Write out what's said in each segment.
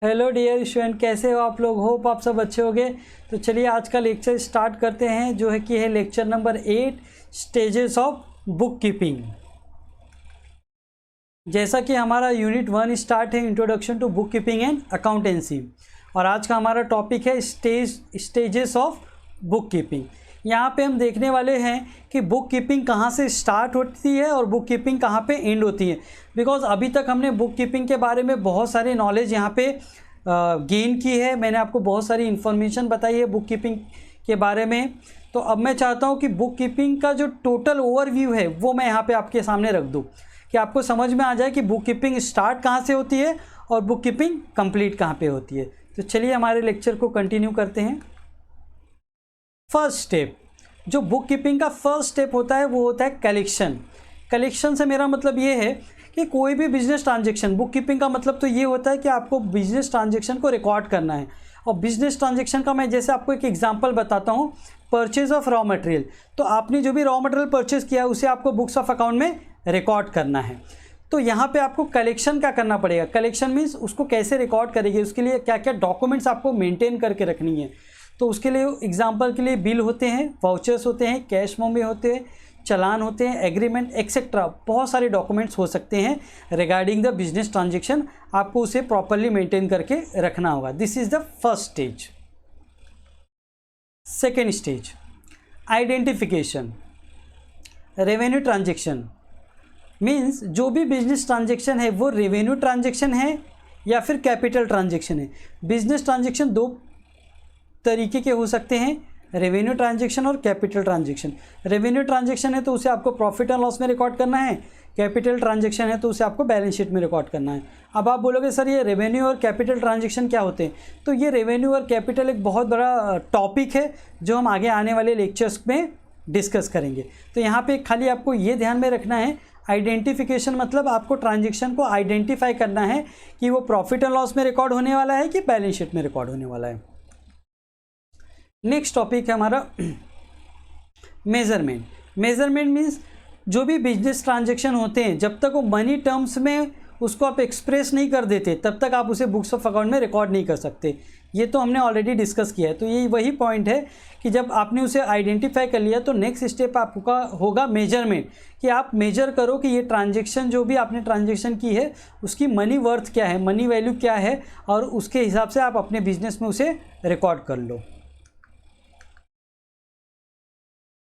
Hello dear student, कैसे हो आप लोग। होप आप सब अच्छे होंगे। तो चलिए आज का लेक्चर स्टार्ट करते हैं, जो है कि है lecture number 8 stages of bookkeeping. जैसा कि हमारा यूनिट 1 स्टार्ट है, introduction to bookkeeping and accountancy, और आज का हमारा टॉपिक है स्टेजेस ऑफ बुक कीपिंग। यहाँ पे हम देखने वाले हैं कि बुक कीपिंग कहाँ से स्टार्ट होती है और बुक कीपिंग कहाँ पे एंड होती है। बिकॉज अभी तक हमने बुक कीपिंग के बारे में बहुत सारी नॉलेज यहाँ पे गेन की है। मैंने आपको बहुत सारी इन्फॉर्मेशन बताई है बुक कीपिंग के बारे में। तो अब मैं चाहता हूँ कि बुक कीपिंग का जो टोटल ओवरव्यू है वो मैं यहाँ पे आपके सामने रख दूँ, कि आपको समझ में आ जाए कि बुक कीपिंग स्टार्ट कहाँ से होती है और बुक कीपिंग कंप्लीट कहाँ पे होती है। तो चलिए हमारे लेक्चर को कंटिन्यू करते हैं। फर्स्ट स्टेप, जो बुक कीपिंग का फर्स्ट स्टेप होता है वो होता है कलेक्शन। कलेक्शन से मेरा मतलब ये है कि कोई भी बिजनेस ट्रांजेक्शन, बुक कीपिंग का मतलब तो ये होता है कि आपको बिजनेस ट्रांजेक्शन को रिकॉर्ड करना है। और बिजनेस ट्रांजेक्शन का मैं जैसे आपको एक एग्जांपल बताता हूँ, परचेज ऑफ रॉ मटेरियल। तो आपने जो भी रॉ मटेरियल परचेज किया है उसे आपको बुक्स ऑफ अकाउंट में रिकॉर्ड करना है। तो यहाँ पे आपको कलेक्शन क्या करना पड़ेगा। कलेक्शन मीन्स उसको कैसे रिकॉर्ड करेंगे, उसके लिए क्या क्या डॉक्यूमेंट्स आपको मेंटेन करके रखनी है। तो उसके लिए एग्जांपल के लिए बिल होते हैं, वाउचर्स होते हैं, कैश मेमो होते हैं, चालान होते हैं, एग्रीमेंट एक्सेट्रा, बहुत सारे डॉक्यूमेंट्स हो सकते हैं रिगार्डिंग द बिजनेस ट्रांजेक्शन। आपको उसे प्रॉपरली मेंटेन करके रखना होगा। This is the first stage. Second stage, identification. Revenue transaction means जो भी बिजनेस ट्रांजेक्शन है वो रेवेन्यू ट्रांजेक्शन है या फिर कैपिटल ट्रांजेक्शन है। बिजनेस ट्रांजेक्शन दो तरीके के हो सकते हैं, रेवेन्यू ट्रांजेक्शन और कैपिटल ट्रांजेक्शन। रेवेन्यू ट्रांजेक्शन है तो उसे आपको प्रॉफिट एंड लॉस में रिकॉर्ड करना है, कैपिटल ट्रांजेक्शन है तो उसे आपको बैलेंस शीट में रिकॉर्ड करना है। अब आप बोलोगे सर ये रेवेन्यू और कैपिटल ट्रांजेक्शन क्या होते हैं। तो ये रेवेन्यू और कैपिटल एक बहुत बड़ा टॉपिक है जो हम आगे आने वाले लेक्चर्स में डिस्कस करेंगे। तो यहाँ पे खाली आपको ये ध्यान में रखना है, आइडेंटिफिकेशन मतलब आपको ट्रांजेक्शन को आइडेंटिफाई करना है कि वो प्रॉफिट एंड लॉस में रिकॉर्ड होने वाला है कि बैलेंस शीट में रिकॉर्ड होने वाला है। नेक्स्ट टॉपिक है हमारा मेजरमेंट। मेजरमेंट मीन्स जो भी बिजनेस ट्रांजेक्शन होते हैं जब तक वो मनी टर्म्स में उसको आप एक्सप्रेस नहीं कर देते तब तक आप उसे बुक्स ऑफ अकाउंट में रिकॉर्ड नहीं कर सकते। ये तो हमने ऑलरेडी डिस्कस किया है। तो यही वही पॉइंट है कि जब आपने उसे आइडेंटिफाई कर लिया तो नेक्स्ट स्टेप आपका होगा मेजरमेंट, कि आप मेजर करो कि ये ट्रांजेक्शन जो भी आपने ट्रांजेक्शन की है उसकी मनी वर्थ क्या है, मनी वैल्यू क्या है, और उसके हिसाब से आप अपने बिजनेस में उसे रिकॉर्ड कर लो।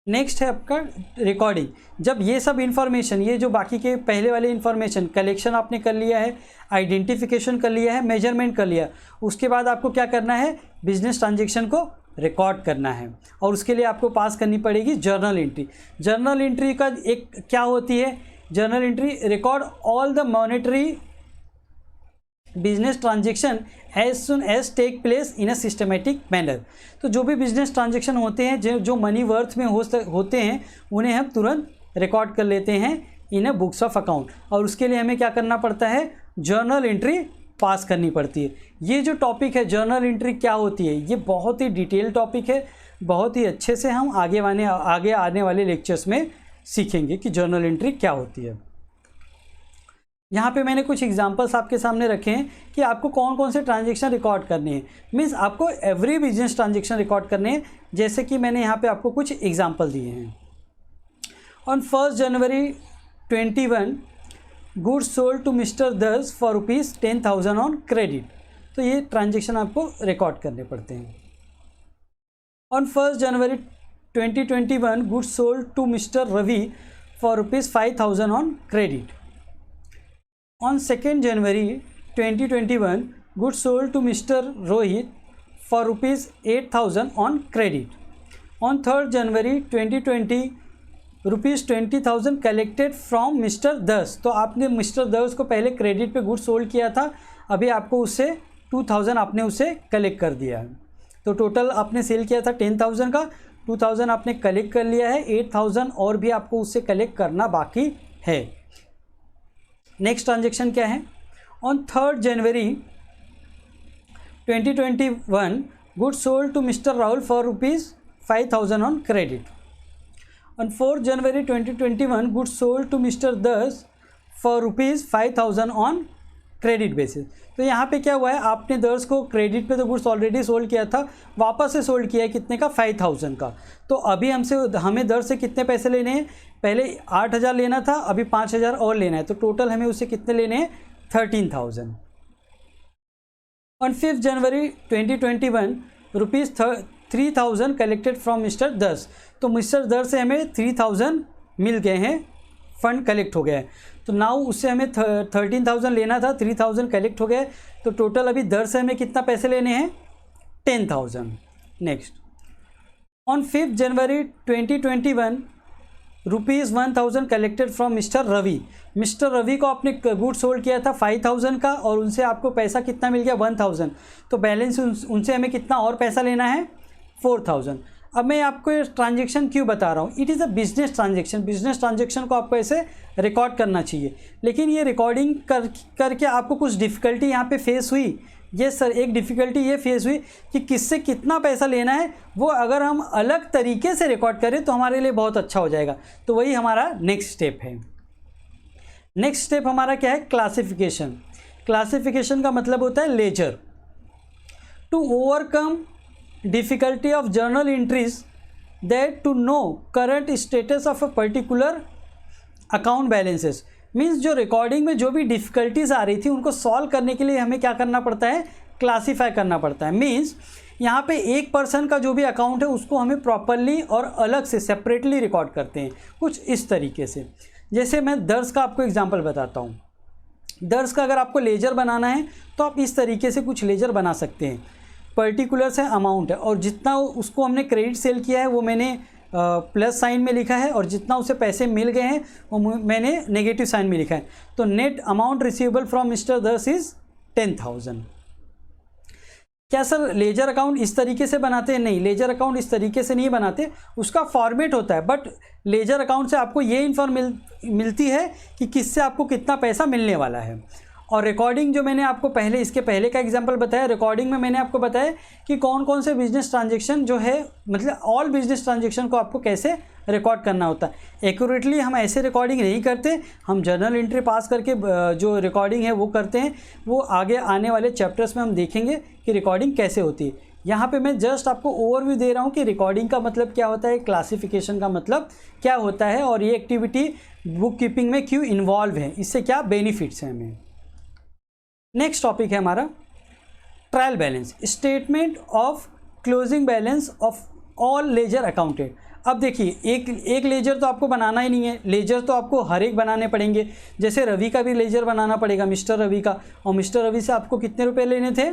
नेक्स्ट है आपका रिकॉर्डिंग। जब ये सब इन्फॉर्मेशन, ये जो बाकी के पहले वाले इन्फॉर्मेशन, कलेक्शन आपने कर लिया है, आइडेंटिफिकेशन कर लिया है, मेजरमेंट कर लिया, उसके बाद आपको क्या करना है, बिजनेस ट्रांजेक्शन को रिकॉर्ड करना है। और उसके लिए आपको पास करनी पड़ेगी जर्नल एंट्री। जर्नल एंट्री का एक क्या होती है, journal entry record all the monetary business transaction as soon as take place in a systematic manner. तो जो भी बिजनेस ट्रांजेक्शन होते हैं जो मनी वर्थ में होते हैं उन्हें हम तुरंत रिकॉर्ड कर लेते हैं इन अ बुक्स ऑफ अकाउंट। और उसके लिए हमें क्या करना पड़ता है, जर्नल एंट्री पास करनी पड़ती है। ये जो टॉपिक है जर्नल एंट्री क्या होती है, ये बहुत ही डिटेल टॉपिक है। बहुत ही अच्छे से हम आगे आने वाले लेक्चर्स में सीखेंगे कि जर्नल एंट्री क्या होती है। यहाँ पे मैंने कुछ एग्जांपल्स आपके सामने रखे हैं कि आपको कौन कौन से ट्रांजेक्शन रिकॉर्ड करने हैं। मीन्स आपको एवरी बिजनेस ट्रांजेक्शन रिकॉर्ड करने हैं, जैसे कि मैंने यहाँ पे आपको कुछ एग्जांपल दिए हैं। On 1 January 21 goods sold to mister Das for ₹10,000 on credit. तो ये ट्रांजेक्शन आपको रिकॉर्ड करने पड़ते हैं। On 1 January 2021 goods sold to mister Ravi for ₹5,000 on credit. On 2nd January 2021, goods sold to Mr. Rohit for ₹8,000 on credit. On 3rd January 2020, ₹20,000 collected from Mr. Das. तो आपने mister दस को पहले क्रेडिट पे गुड्स सोल्ड किया था, अभी आपको उससे 2,000 आपने उसे कलेक्ट कर दिया है। तो टोटल आपने सेल किया था 10,000 का, 2,000 आपने कलेक्ट कर लिया है, 8,000 और भी आपको उससे कलेक्ट करना बाकी है। नेक्स्ट ट्रांजेक्शन क्या है, on 3rd January 2021 goods sold to mister Rahul for ₹5,000 on credit. On 4th January 2021 goods sold to mister Das for ₹5,000 on credit basis. तो यहाँ पे क्या हुआ है, आपने दर्स को क्रेडिट पे तो गुड्स ऑलरेडी सोल्ड किया था, वापस से सोल्ड किया है कितने का, 5000 का। तो अभी हमें दर्स से कितने पैसे लेने हैं, पहले 8000 लेना था, अभी 5000 और लेना है, तो टोटल हमें उससे कितने लेने हैं, 13000। On 5 January 2021 rupees 3000 collected from mister Dars. तो मिस्टर दर्स से हमें 3000 मिल गए हैं, फंड कलेक्ट हो गया है। तो नाउ उससे हमें 13000 लेना था, 3000 कलेक्ट हो गए, तो टोटल अभी दर्स से हमें कितना पैसे लेने हैं, 10000। Next, on 5 January 2021 rupees 1000 collected from mister Ravi. Mister Ravi को आपने गुड सोल्ड किया था 5000 का, और उनसे आपको पैसा कितना मिल गया, 1000। तो बैलेंस उनसे हमें कितना और पैसा लेना है, 4000। अब मैं आपको ये ट्रांजेक्शन क्यों बता रहा हूँ, it is a business transaction. Business transaction को आपको ऐसे रिकॉर्ड करना चाहिए, लेकिन ये रिकॉर्डिंग करके आपको कुछ डिफ़िकल्टी यहाँ पे फेस हुई। यस सर, एक डिफ़िकल्टी ये फेस हुई कि किससे कितना पैसा लेना है, वो अगर हम अलग तरीके से रिकॉर्ड करें तो हमारे लिए बहुत अच्छा हो जाएगा। तो वही हमारा नेक्स्ट स्टेप है। नेक्स्ट स्टेप हमारा क्या है, क्लासिफिकेशन। क्लासिफिकेशन का मतलब होता है ledger. To overcome difficulty of journal entries, that to know current status of a particular account balances, means जो रिकॉर्डिंग में जो भी डिफ़िकल्टीज आ रही थी उनको सॉल्व करने के लिए हमें क्या करना पड़ता है, क्लासीफाई करना पड़ता है। मीन्स यहाँ पे एक पर्सन का जो भी अकाउंट है उसको हमें प्रॉपरली और अलग से सेपरेटली रिकॉर्ड करते हैं, कुछ इस तरीके से। जैसे मैं दर्स का आपको एग्जांपल बताता हूँ। दर्स का अगर आपको लेजर बनाना है तो आप इस तरीके से कुछ लेजर बना सकते हैं। पर्टिकुलर्स है, अमाउंट है, और जितना उसको हमने क्रेडिट सेल किया है वो मैंने प्लस साइन में लिखा है, और जितना उसे पैसे मिल गए हैं वो मैंने नेगेटिव साइन में लिखा है। तो net amount receivable from mister Dars is 10000। क्या सर लेजर अकाउंट इस तरीके से बनाते हैं? नहीं, लेजर अकाउंट इस तरीके से नहीं बनाते, उसका फॉर्मेट होता है। बट लेजर अकाउंट से आपको ये मिलती है कि किससे आपको कितना पैसा मिलने वाला है। और रिकॉर्डिंग जो मैंने आपको पहले, इसके पहले का एग्जांपल बताया, रिकॉर्डिंग में मैंने आपको बताया कि कौन कौन से बिजनेस ट्रांजेक्शन जो है, मतलब ऑल बिजनेस ट्रांजेक्शन को आपको कैसे रिकॉर्ड करना होता है। एक्यूरेटली हम ऐसे रिकॉर्डिंग नहीं करते, हम जर्नल एंट्री पास करके जो रिकॉर्डिंग है वो करते हैं। वो आगे आने वाले चैप्टर्स में हम देखेंगे कि रिकॉर्डिंग कैसे होती है। यहाँ पे मैं जस्ट आपको ओवरव्यू दे रहा हूँ कि रिकॉर्डिंग का मतलब क्या होता है, क्लासिफिकेशन का मतलब क्या होता है, और ये एक्टिविटी बुक कीपिंग में क्यों इन्वॉल्व है, इससे क्या बेनिफिट्स हैं हमें। नेक्स्ट टॉपिक है हमारा trial balance, statement of closing balance of all ledger accounted. अब देखिए, एक लेजर तो आपको बनाना ही नहीं है, लेजर तो आपको हर एक बनाने पड़ेंगे। जैसे रवि का भी लेजर बनाना पड़ेगा, मिस्टर रवि का, और मिस्टर रवि से आपको कितने रुपए लेने थे,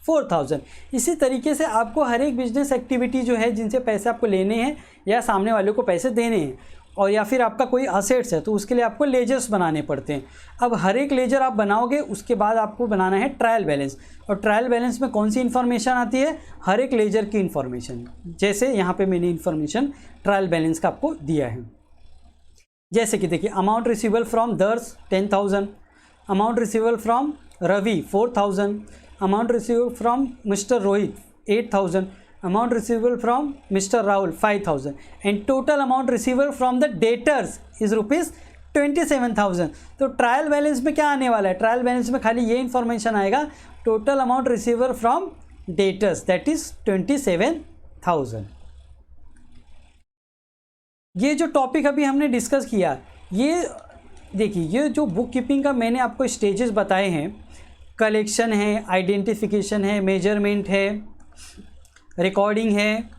4000। इसी तरीके से आपको हर एक बिजनेस एक्टिविटी जो है, जिनसे पैसे आपको लेने हैं या सामने वाले को पैसे देने हैं, और या फिर आपका कोई असेट्स है, तो उसके लिए आपको लेजर्स बनाने पड़ते हैं। अब हर एक लेजर आप बनाओगे, उसके बाद आपको बनाना है ट्रायल बैलेंस। और ट्रायल बैलेंस में कौन सी इन्फॉर्मेशन आती है, हर एक लेजर की इन्फॉर्मेशन। जैसे यहाँ पे मैंने इन्फॉर्मेशन ट्रायल बैलेंस का आपको दिया है। जैसे कि देखिए, amount receivable from Dars 10000, amount receivable from Ravi 4000, amount receivable from mister Rohit 8000, amount receivable from Mr. Rahul 5000, and total amount receivable from the debtors is rupees 27000। तो ट्रायल बैलेंस में क्या आने वाला है, ट्रायल बैलेंस में खाली ये इन्फॉर्मेशन आएगा, total amount receivable from debtors that is 27000। ये जो टॉपिक अभी हमने डिस्कस किया, ये देखिए, ये जो बुक कीपिंग का मैंने आपको स्टेजेस बताए हैं, कलेक्शन है, आइडेंटिफिकेशन है, मेजरमेंट है, रिकॉर्डिंग है,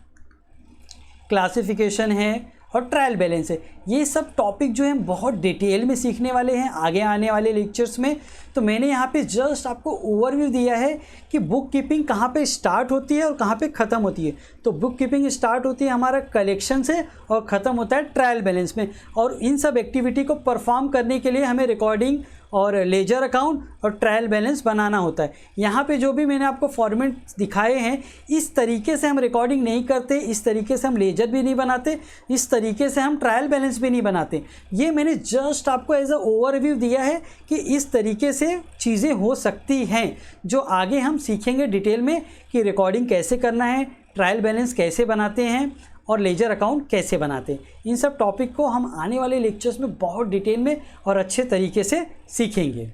क्लासिफिकेशन है और ट्रायल बैलेंस है। ये सब टॉपिक जो हैं बहुत डिटेल में सीखने वाले हैं आगे आने वाले लेक्चर्स में। तो मैंने यहाँ पे जस्ट आपको ओवरव्यू दिया है कि बुक कीपिंग कहाँ पे स्टार्ट होती है और कहाँ पे ख़त्म होती है। तो बुक कीपिंग स्टार्ट होती है हमारा कलेक्शन से और ख़त्म होता है ट्रायल बैलेंस में। और इन सब एक्टिविटी को परफॉर्म करने के लिए हमें रिकॉर्डिंग और लेजर अकाउंट और ट्रायल बैलेंस बनाना होता है। यहाँ पे जो भी मैंने आपको फॉर्मेट दिखाए हैं, इस तरीके से हम रिकॉर्डिंग नहीं करते, इस तरीके से हम लेजर भी नहीं बनाते, इस तरीके से हम ट्रायल बैलेंस भी नहीं बनाते। ये मैंने जस्ट आपको एज अ ओवरव्यू दिया है कि इस तरीके से चीज़ें हो सकती हैं, जो आगे हम सीखेंगे डिटेल में कि रिकॉर्डिंग कैसे करना है, ट्रायल बैलेंस कैसे बनाते हैं और लेजर अकाउंट कैसे बनाते हैं। इन सब टॉपिक को हम आने वाले लेक्चर्स में बहुत डिटेल में और अच्छे तरीके से सीखेंगे।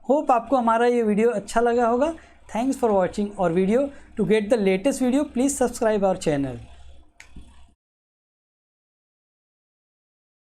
होप आपको हमारा ये वीडियो अच्छा लगा होगा। थैंक्स फॉर वॉचिंग और video. To get the latest video please subscribe our channel.